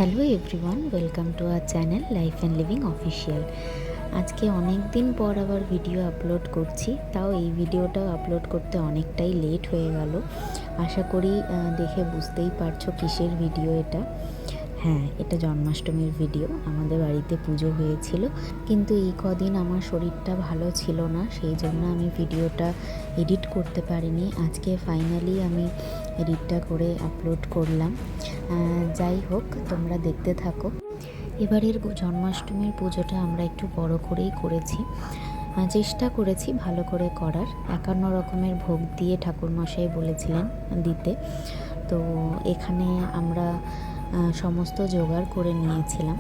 Hello everyone, welcome to our channel life and living official. আজকে অনেক দিন পর আবার ভিডিও আপলোড করছি, তাও এই ভিডিওটাও আপলোড করতে অনেকটাই লেট হয়ে গেল। আশা করি দেখে বুঝতেই পারছো কিসের ভিডিও এটা। হ্যাঁ, এটা জন্মাষ্টমীর ভিডিও। আমাদের বাড়িতে পুজো হয়েছিল, কিন্তু এই কদিন আমার শরীরটা ভালো ছিল না, সেই জন্য আমি ভিডিওটা এডিট করতে পারিনি। আজকে ফাইনালি আমি এডিটটা করে আপলোড করলাম। যাই হোক, তোমরা দেখতে থাকো। এবারের জন্মাষ্টমীর পুজোটা আমরা একটু বড় করেই করেছি। চেষ্টা করেছি ভালো করে করার। 51 রকমের ভোগ দিয়ে ঠাকুরমশাই বলেছিলেন দিতে। তো এখানে আমরা সমস্ত জোগাড় করে নিয়েছিলাম।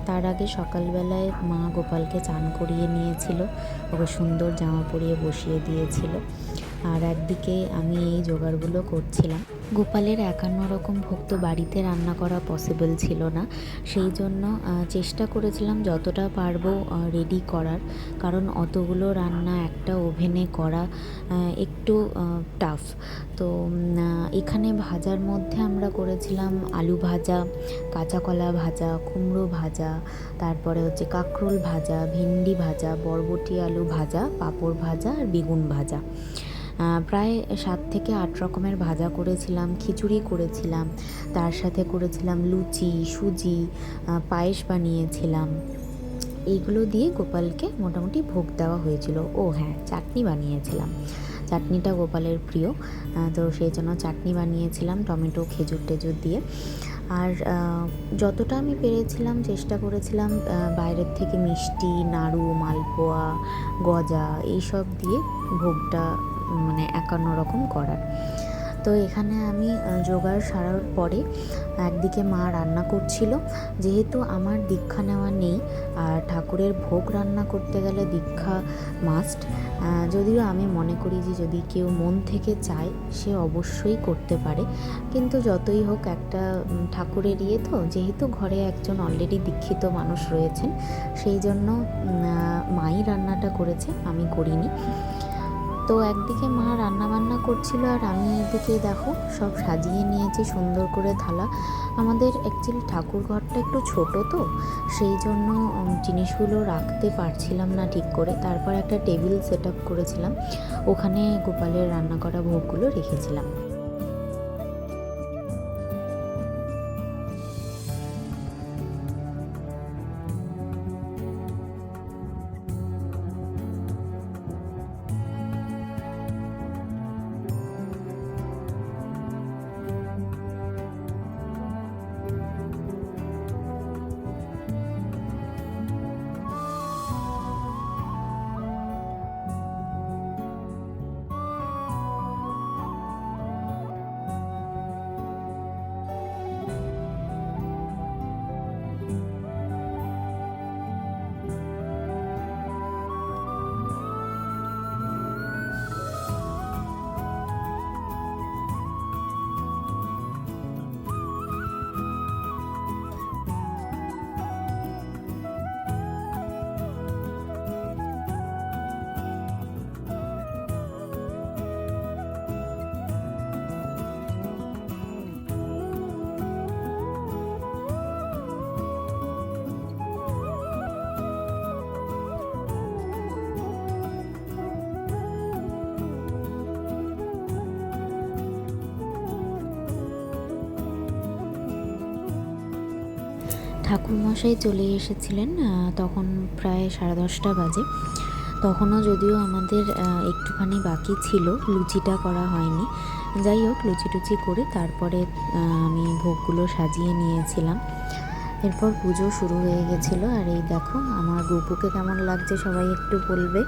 তার আগে সকালবেলায় মা গোপালকে চান করিয়ে নিয়েছিল, ওকে সুন্দর জামা পরিয়ে বসিয়ে দিয়েছিল। আর একদিকে আমি এই জোগাড়গুলো করছিলাম। গোপালের 51 রকম ভোগ তো বাড়িতে রান্না করা পসিবল ছিল না, সেই জন্য চেষ্টা করেছিলাম যতটা পারবো রেডি করার, কারণ অতগুলো রান্না একটা ওভেনে করা একটু টাফ। তো এখানে ভাজার মধ্যে আমরা করেছিলাম আলু ভাজা, কাঁচা কলা ভাজা, কুমড়ো ভাজা, তারপরে হচ্ছে কাঁকরোল ভাজা, ভেন্ডি ভাজা, বরবটি আলু ভাজা, পাঁপড় ভাজা আর বেগুন ভাজা। প্রায় 7 থেকে 8 রকমের ভাজা করেছিলাম, খিচুড়ি করেছিলাম, তার সাথে করেছিলাম লুচি, সুজি, পায়েস বানিয়েছিলাম। এইগুলো দিয়ে গোপালকে মোটামুটি ভোগ দেওয়া হয়েছিল। ও হ্যাঁ, চাটনি বানিয়েছিলাম। চাটনিটা গোপালের প্রিয়, তো সেই জন্য চাটনি বানিয়েছিলাম টমেটো খেজুর টেজুর দিয়ে। আর যতটা আমি পেরেছিলাম চেষ্টা করেছিলাম বাইরের থেকে মিষ্টি, নাড়ু, মালপোয়া, গজা এইসব দিয়ে ভোগটা মানে 51 রকম করার। তো এখানে আমি জোগাড় সারার পরে একদিকে মা রান্না করছিল। যেহেতু আমার দীক্ষা নেওয়া নেই, আর ঠাকুরের ভোগ রান্না করতে গেলে দীক্ষা মাস্ট। যদিও আমি মনে করি যে যদি কেউ মন থেকে চায় সে অবশ্যই করতে পারে, কিন্তু যতই হোক একটা ঠাকুরের ইয়ে তো, যেহেতু ঘরে একজন অলরেডি দীক্ষিত মানুষ রয়েছেন, সেই জন্য মাই রান্নাটা করেছে, আমি করিনি। তো একদিকে মা রান্না বান্না করছিল, আর আমি এদিকে দেখো সব সাজিয়ে নিয়েছি সুন্দর করে থালা। আমাদের অ্যাকচুয়ালি ঠাকুর ঘরটা একটু ছোট, তো সেই জন্য জিনিসগুলো রাখতে পারছিলাম না ঠিক করে। তারপর একটা টেবিল সেট আপ করেছিলাম, ওখানে গোপালের রান্না করা ভোগগুলো রেখেছিলাম। ঠাকুরমশাই চলে এসেছিলেন, তখন প্রায় 10:30 বাজে। তখনও যদিও আমাদের একটুখানি বাকি ছিল, লুচিটা করা হয়নি। যাই হোক, লুচি টুচি করে তারপরে আমি ভোগগুলো সাজিয়ে নিয়েছিলাম। এরপর পুজো শুরু হয়ে গেছিলো। আর এই দেখো আমার গুপুকে কেমন লাগছে সবাই একটু বলবে।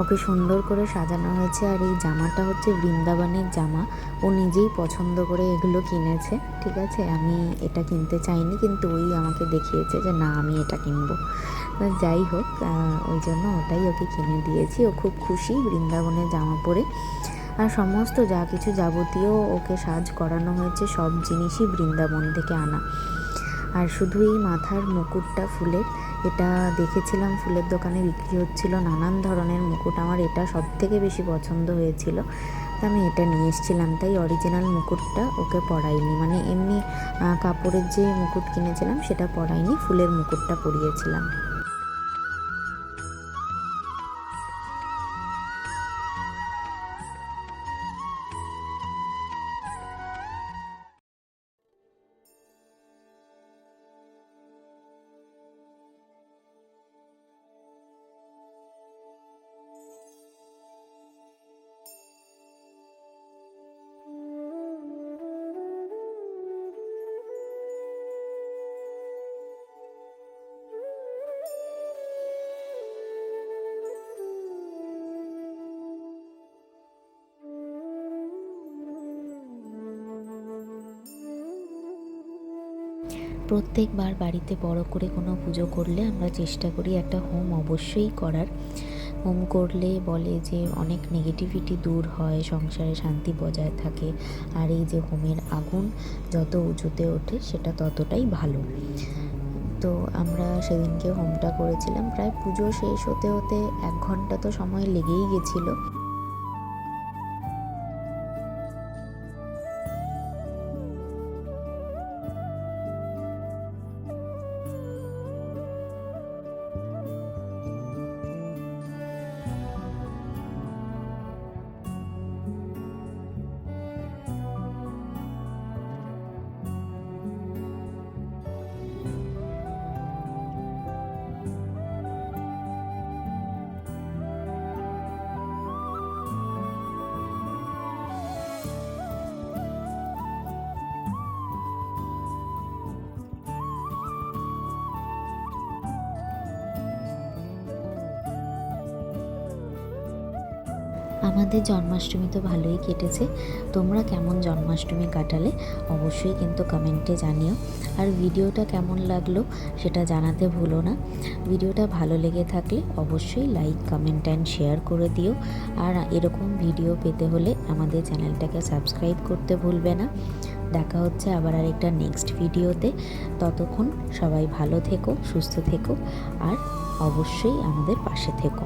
ওকে সুন্দর করে সাজানো হয়েছে। আর এই জামাটা হচ্ছে বৃন্দাবনের জামা, ও নিজেই পছন্দ করে এগুলো কিনেছে। ঠিক আছে, আমি এটা কিনতে চাইনি, কিন্তু ওই আমাকে দেখিয়েছে যে না আমি এটা কিনবো। যাই হোক, ওই জন্য ওটাই ওকে কিনে দিয়েছি। ও খুব খুশি বৃন্দাবনের জামা পরে। আর সমস্ত যা কিছু যাবতীয় ওকে সাজ করানো হয়েছে, সব জিনিসই বৃন্দাবন থেকে আনা। আর শুধু এই মাথার মুকুটটা ফুলের, এটা দেখেছিলাম ফুলের দোকানে বিক্রি হচ্ছিল নানান ধরনের মুকুট। আমার এটা সব থেকে বেশি পছন্দ হয়েছিল, তো আমি এটা নিয়ে এসেছিলাম, তাই অরিজিনাল মুকুটটা ওকে পরাইনি, মানে এমনি কাপড়ের যে মুকুট কিনেছিলাম সেটা পরাইনি, ফুলের মুকুটটা পরিয়েছিলাম। প্রত্যেকবার বাড়িতে বড় করে কোনো পুজো করলে আমরা চেষ্টা করি একটা হোম অবশ্যই করার। হোম করলে বলে যে অনেক নেগেটিভিটি দূর হয়, সংসারে শান্তি বজায় থাকে, আর এই যে হোমের আগুন যত উঁচুতে ওঠে সেটা ততটাই ভালো। তো আমরা সেদিনকে হোমটা করেছিলাম, প্রায় পুজো শেষ হতে হতে 1 ঘন্টা তো সময় লেগেই গেছিলো। আমাদের জন্মাষ্টমী তো ভালোই কেটেছে। তোমরা কেমন জন্মাষ্টমী কাটালে অবশ্যই কিন্তু কমেন্টে জানিও। আর ভিডিওটা কেমন লাগলো সেটা জানাতে ভুলো না। ভিডিওটা ভালো লেগে থাকলে অবশ্যই লাইক, কমেন্ট অ্যান্ড শেয়ার করে দিও। আর এরকম ভিডিও পেতে হলে আমাদের চ্যানেলটাকে সাবস্ক্রাইব করতে ভুলবে না। দেখা হচ্ছে আবার আরেকটা নেক্সট ভিডিওতে। ততক্ষণ সবাই ভালো থেকো, সুস্থ থেকো, আর অবশ্যই আমাদের পাশে থেকো।